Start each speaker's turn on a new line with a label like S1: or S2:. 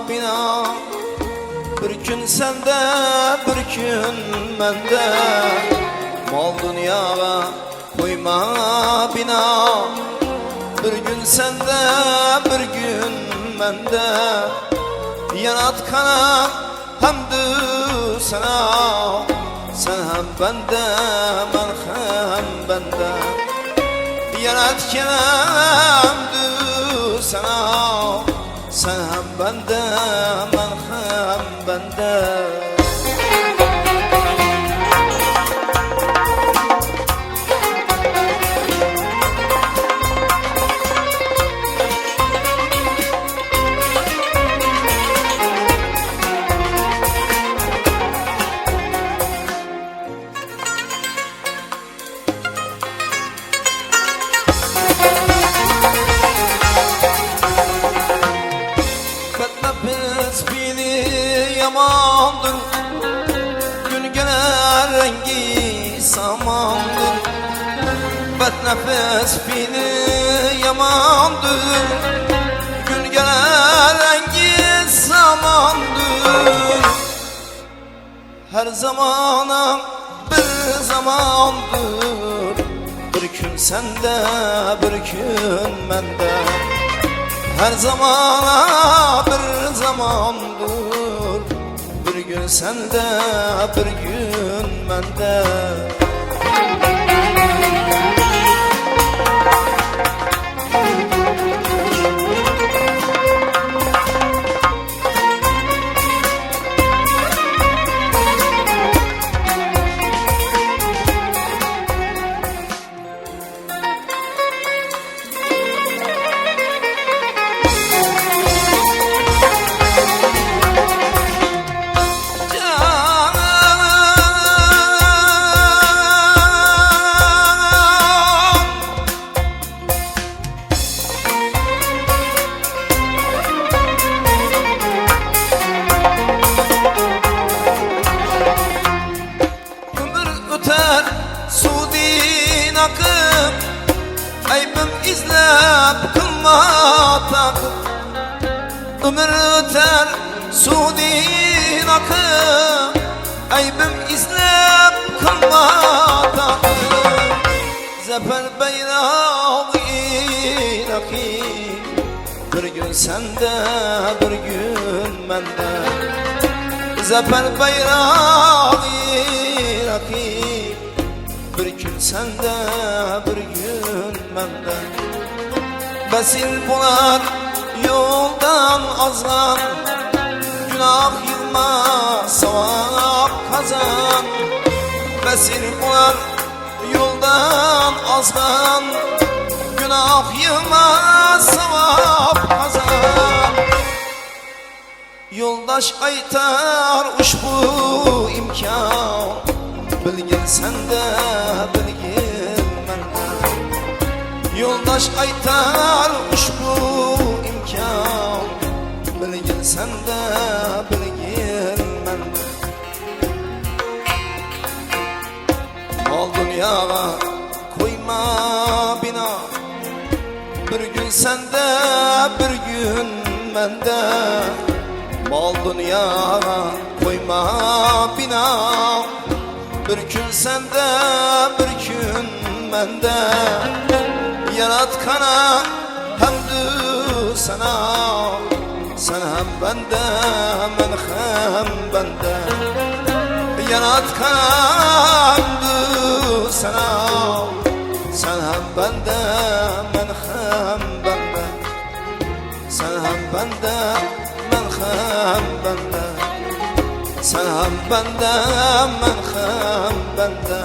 S1: bina. Bir gün sende, bir gün mende. Mal dünyaya koyma bina. Bir gün sende, bir gün mende. Yaratkana hamdü sana. Sen hem bende, ben hem bende. Yaratkana hamdü sana. Sen hem bende, ben hem bende. Yamandır, gün gelir rengi samandır. Bednefes beni yamandır, gün gelir rengi samandır. Her zamana bir zamandır, bir gün sende, bir gün mende. Her zamana bir zamandır, bir gün sende, bir gün mende. Sudin akıp, aybım izlep kılma takıp. Ömür öter sudin akıp, aybım izlep kılma takıp. Zafer bayrağı ilaki, bir gün sende, bir gün mende. Zafer bayrağı ilaki, bir gün sende, bir gün mende. Besil bular yoldan azan, günah yılma sevap kazan. Besil bular yoldan azan, günah yılma sevap kazan. Yoldaş aytar ushbu imkan, bilgin sende, bilgin mende. Yoldaş aytar ushbu imkan, bilgin sende, bilgin mende. Mal dünyaya koyma bina. Bir gün sende, bir gün mende. Mal dünyaya koyma bina. Bir gün sende, bir gün mende. Yaratkana hamdü sana. Sen hem bende, ben hem bende. Yaratkana hamdü sana. Sen hem bende, ben hem bende. Sen hem bende, ben hem bende. Sen hem bende, ben hem bende.